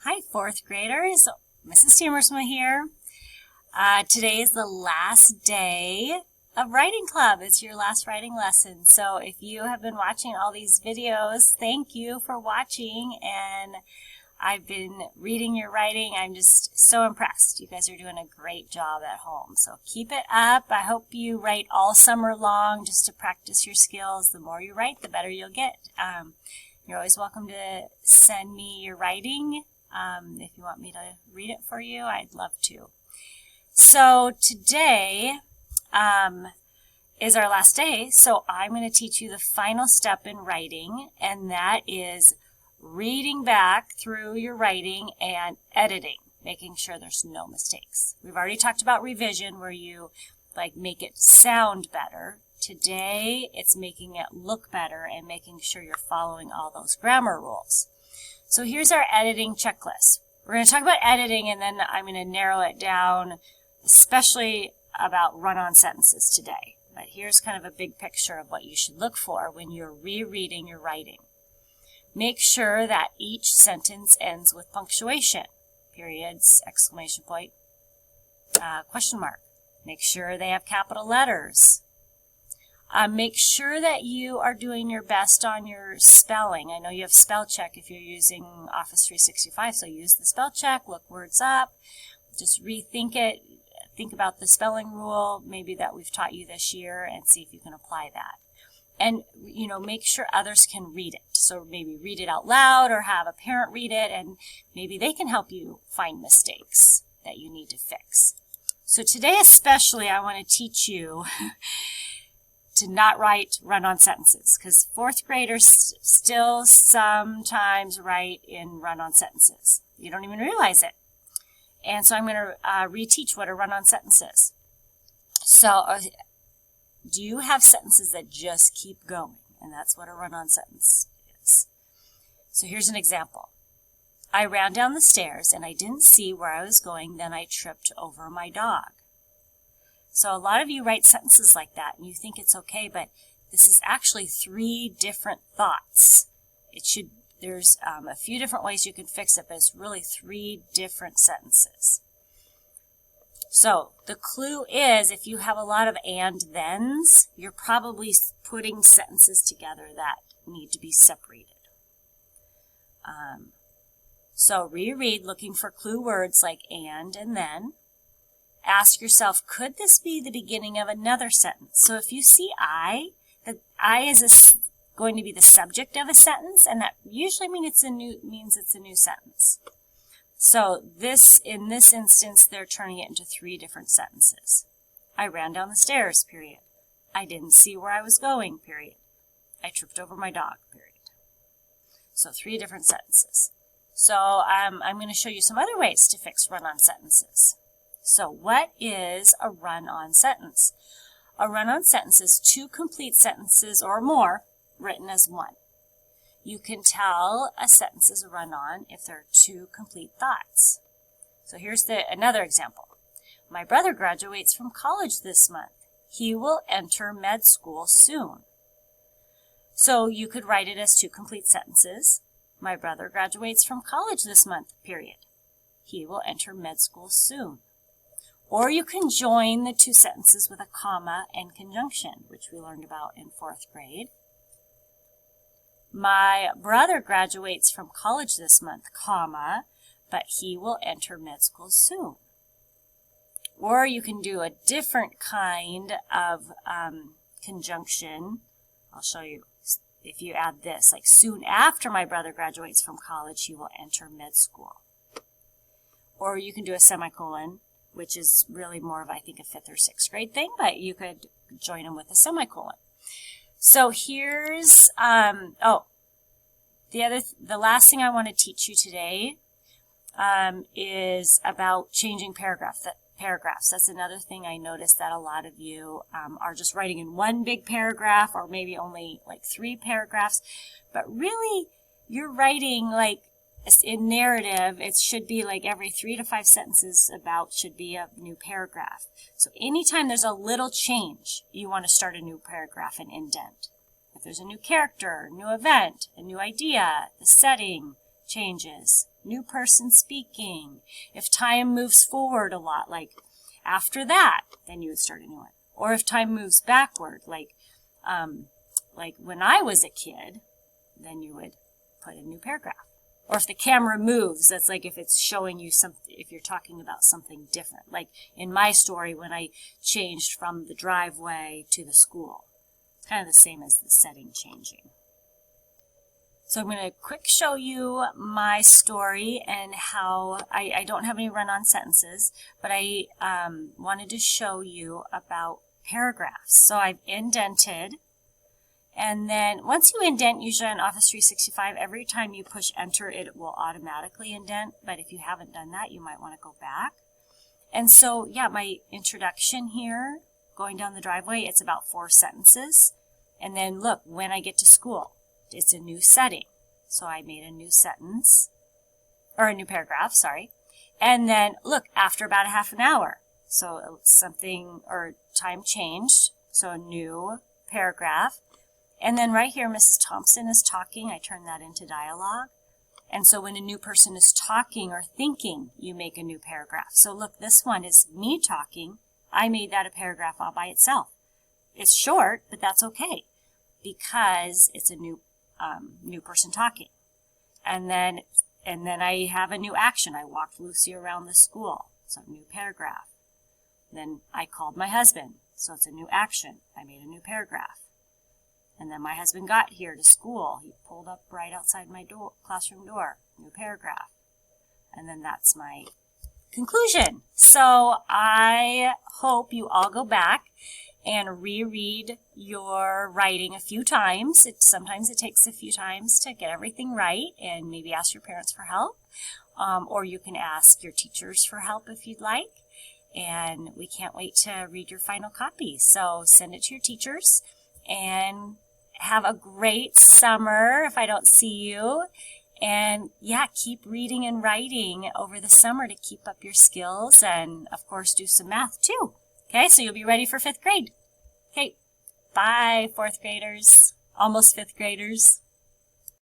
Hi, fourth graders. Mrs. Stemersma here. Today is the last day of writing club. It's your last writing lesson. So if you have been watching all these videos, thank you for watching. And I've been reading your writing. I'm just so impressed. You guys are doing a great job at home. So keep it up. I hope you write all summer long just to practice your skills. The more you write, the better you'll get. You're always welcome to send me your writing. If you want me to read it for you, I'd love to. So today is our last day, so I'm going to teach you the final step in writing, and that is reading back through your writing and editing, making sure there's no mistakes. We've already talked about revision, where you make it sound better. Today, it's making it look better and making sure you're following all those grammar rules. So here's our editing checklist. We're going to talk about editing, and then I'm going to narrow it down, especially about run-on sentences today. But here's kind of a big picture of what you should look for when you're rereading your writing. Make sure that each sentence ends with punctuation, periods, exclamation point, question mark. Make sure they have capital letters. Make sure that you are doing your best on your spelling. I know you have spell check if you're using Office 365, so use the spell check, look words up, just rethink it, think about the spelling rule maybe that we've taught you this year and see if you can apply that. And, make sure others can read it. So maybe read it out loud or have a parent read it, and maybe they can help you find mistakes that you need to fix. So today especially I want to teach you to not write run-on sentences, because fourth graders still sometimes write in run-on sentences. You don't even realize it. And so I'm going to reteach what a run-on sentence is. So do you have sentences that just keep going? And that's what a run-on sentence is. So here's an example. I ran down the stairs and I didn't see where I was going, then I tripped over my dog. So a lot of you write sentences like that and you think it's okay, but this is actually 3 different thoughts. There's a few different ways you can fix it, but it's really 3 different sentences. So the clue is, if you have a lot of and thens, you're probably putting sentences together that need to be separated. So reread looking for clue words like and then. Ask yourself, could this be the beginning of another sentence? So if you see that I is going to be the subject of a sentence, and that usually means it's a new sentence. So in this instance, they're turning it into 3 different sentences. I ran down the stairs, period. I didn't see where I was going, period. I tripped over my dog, period. So 3 different sentences. So I'm going to show you some other ways to fix run-on sentences. So what is a run-on sentence? A run-on sentence is 2 complete sentences or more written as one. You can tell a sentence is a run-on if there are 2 complete thoughts. So here's another example. My brother graduates from college this month. He will enter med school soon. So you could write it as 2 complete sentences. My brother graduates from college this month, period. He will enter med school soon. Or you can join the 2 sentences with a comma and conjunction, which we learned about in 4th grade. My brother graduates from college this month, comma, but he will enter med school soon. Or you can do a different kind of conjunction. I'll show you if you add this, like soon after my brother graduates from college, he will enter med school. Or you can do a semicolon, which is really more of, I think, a 5th or 6th grade thing, but you could join them with a semicolon. So here's, the last thing I want to teach you today is about changing paragraphs. That's another thing I noticed, that a lot of you are just writing in one big paragraph, or maybe only 3 paragraphs, but really you're writing in narrative. It should be every 3 to 5 sentences should be a new paragraph. So anytime there's a little change, you want to start a new paragraph and indent. If there's a new character, new event, a new idea, the setting changes, new person speaking. If time moves forward a lot, like after that, then you would start a new one. Or if time moves backward, like when I was a kid, then you would put a new paragraph. Or if the camera moves, that's like if it's showing you something, if you're talking about something different. Like in my story, when I changed from the driveway to the school. It's kind of the same as the setting changing. So I'm going to quick show you my story and how I don't have any run-on sentences, but I wanted to show you about paragraphs. So I've indented. And then once you indent, usually on Office 365, every time you push enter, it will automatically indent. But if you haven't done that, you might want to go back. And so, yeah, my introduction here, going down the driveway, it's about 4 sentences. And then look, when I get to school, it's a new setting. So I made a new sentence, or a new paragraph, sorry. And then look, after about a half an hour. So something, or time changed, so a new paragraph. And then right here, Mrs. Thompson is talking. I turn that into dialogue. And so when a new person is talking or thinking, you make a new paragraph. So look, this one is me talking. I made that a paragraph all by itself. It's short, but that's okay because it's a new person talking. And then I have a new action. I walked Lucy around the school. So a new paragraph. Then I called my husband. So it's a new action. I made a new paragraph. And then my husband got here to school. He pulled up right outside my classroom door. New paragraph. And then that's my conclusion. So I hope you all go back and reread your writing a few times. Sometimes it takes a few times to get everything right, and maybe ask your parents for help. Or you can ask your teachers for help if you'd like. And we can't wait to read your final copy. So send it to your teachers. And have a great summer if I don't see you. And yeah, keep reading and writing over the summer to keep up your skills. And of course, do some math too. Okay, so you'll be ready for 5th grade. Okay, bye, 4th graders, almost 5th graders.